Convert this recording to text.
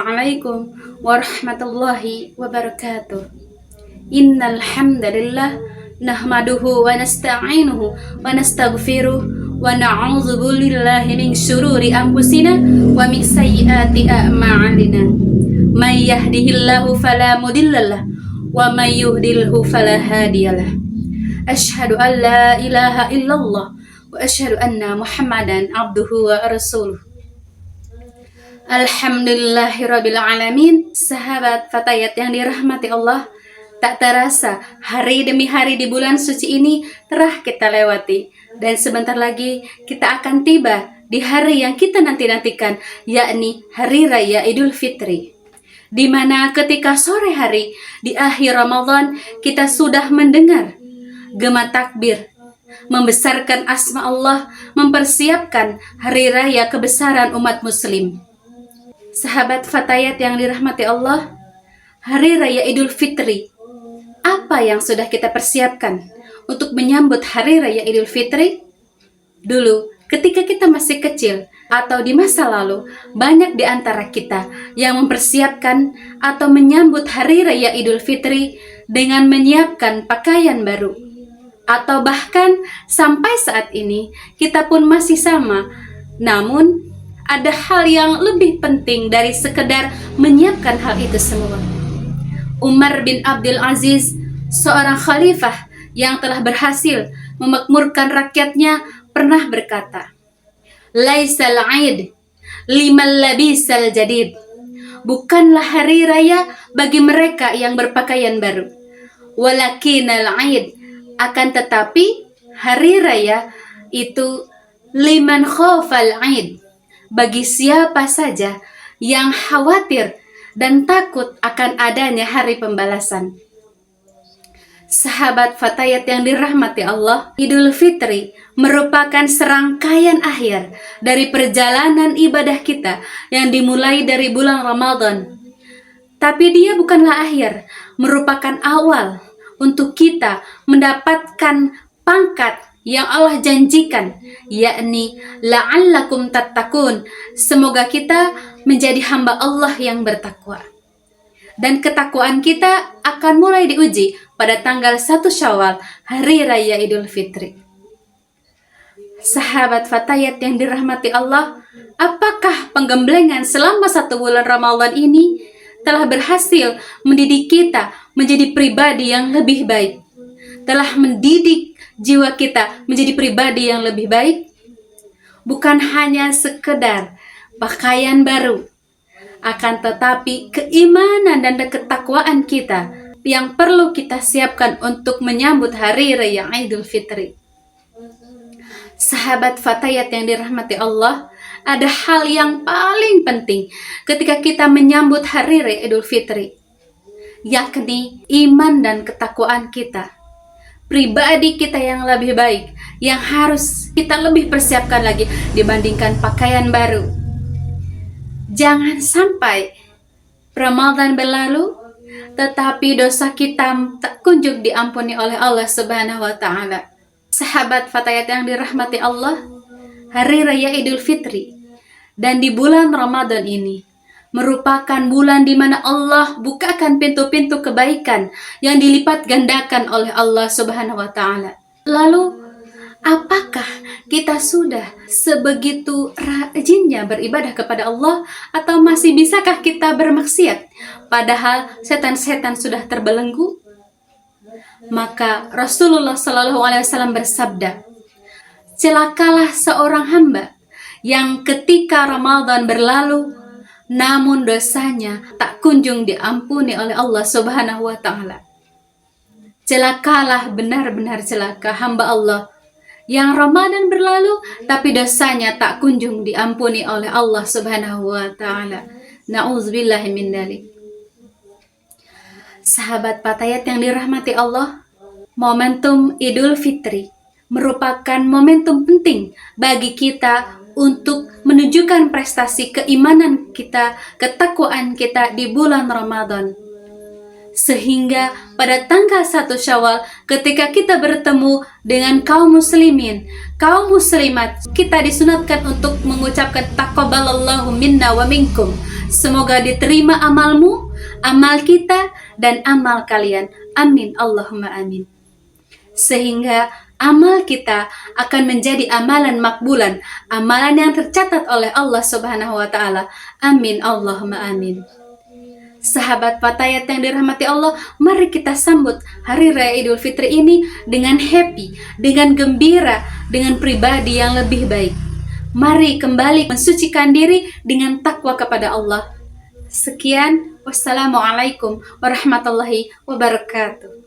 Assalamualaikum warahmatullahi wabarakatuh. Innal hamdalillah nahmaduhu wa nasta'inuhu wa nastaghfiruh wa na'udzu billahi min syururi anfusina wa min sayyiati a'malina. May yahdihillahu fala mudhillalah wa may yudhlilhu fala hadiyalah. Asyhadu an la ilaha illallah wa asyhadu anna Muhammadan abduhu wa rasuluh. Alhamdulillahirabbil alamin. Sahabat Fatayat yang dirahmati Allah, tak terasa hari demi hari di bulan suci ini telah kita lewati, dan sebentar lagi kita akan tiba di hari yang kita nanti-nantikan, yakni Hari Raya Idul Fitri, di mana ketika sore hari di akhir Ramadan kita sudah mendengar gema takbir, membesarkan asma Allah, mempersiapkan hari raya kebesaran umat muslim. Sahabat Fatayat yang dirahmati Allah, Hari Raya Idul Fitri, apa yang sudah kita persiapkan untuk menyambut Hari Raya Idul Fitri? Dulu, ketika kita masih kecil atau di masa lalu, banyak di antara kita yang mempersiapkan atau menyambut Hari Raya Idul Fitri dengan menyiapkan pakaian baru. Atau bahkan sampai saat ini, kita pun masih sama. Namun, ada hal yang lebih penting dari sekedar menyiapkan hal itu semua. Umar bin Abdul Aziz, seorang khalifah yang telah berhasil memakmurkan rakyatnya, pernah berkata, "Laisal 'aid liman labisal jadid." Bukanlah hari raya bagi mereka yang berpakaian baru. Walakinal 'aid, akan tetapi hari raya itu liman khafal 'aid, bagi siapa saja yang khawatir dan takut akan adanya hari pembalasan. Sahabat Fatayat yang dirahmati Allah, Idul Fitri merupakan serangkaian akhir dari perjalanan ibadah kita yang dimulai dari bulan Ramadan. Tapi dia bukanlah akhir, merupakan awal untuk kita mendapatkan pangkat yang Allah janjikan, yakni la'allakum tattaqun. Semoga kita menjadi hamba Allah yang bertakwa. Dan ketakwaan kita akan mulai diuji pada tanggal 1 Syawal, Hari Raya Idul Fitri. Sahabat Fatayat yang dirahmati Allah, apakah penggemblengan selama 1 bulan Ramadan ini telah berhasil mendidik kita menjadi pribadi yang lebih baik? Telah mendidik jiwa kita menjadi pribadi yang lebih baik? Bukan hanya sekedar pakaian baru, akan tetapi keimanan dan ketakwaan kita yang perlu kita siapkan untuk menyambut Hari Raya Idul Fitri. Sahabat Fatayat yang dirahmati Allah, ada hal yang paling penting ketika kita menyambut Hari Raya Idul Fitri, yakni iman dan ketakwaan kita. Pribadi kita yang lebih baik, yang harus kita lebih persiapkan lagi dibandingkan pakaian baru. Jangan sampai Ramadan berlalu, tetapi dosa kita tak kunjung diampuni oleh Allah Subhanahu wa Ta'ala. Sahabat Fatayat yang dirahmati Allah, Hari Raya Idul Fitri dan di bulan Ramadan ini merupakan bulan di mana Allah bukakan pintu-pintu kebaikan yang dilipat gandakan oleh Allah Subhanahu wa Ta'ala. Lalu, apakah kita sudah sebegitu rajinnya beribadah kepada Allah, atau masih bisakah kita bermaksiat padahal setan-setan sudah terbelenggu? Maka Rasulullah SAW bersabda, "Celakalah seorang hamba yang ketika Ramadan berlalu namun dosanya tak kunjung diampuni oleh Allah Subhanahu wa Ta'ala." Celakalah, benar-benar celaka hamba Allah yang Ramadan berlalu tapi dosanya tak kunjung diampuni oleh Allah Subhanahu wa Ta'ala. Na'udzubillahi min dzalik. Sahabat Fatayat yang dirahmati Allah, momentum Idul Fitri merupakan momentum penting bagi kita untuk menunjukkan prestasi keimanan kita, ketakwaan kita di bulan Ramadan. Sehingga pada tanggal 1 Syawal ketika kita bertemu dengan kaum muslimin, kaum muslimat, kita disunatkan untuk mengucapkan taqabbalallahu minna wa minkum. Semoga diterima amalmu, amal kita, dan amal kalian. Amin, Allahumma amin. Sehingga amal kita akan menjadi amalan makbulan, amalan yang tercatat oleh Allah Subhanahu wa taala. Amin, Allahumma amin. Sahabat Fatayat yang dirahmati Allah, mari kita sambut Hari Raya Idul Fitri ini dengan happy, dengan gembira, dengan pribadi yang lebih baik. Mari kembali mensucikan diri dengan takwa kepada Allah. Sekian, wassalamualaikum warahmatullahi wabarakatuh.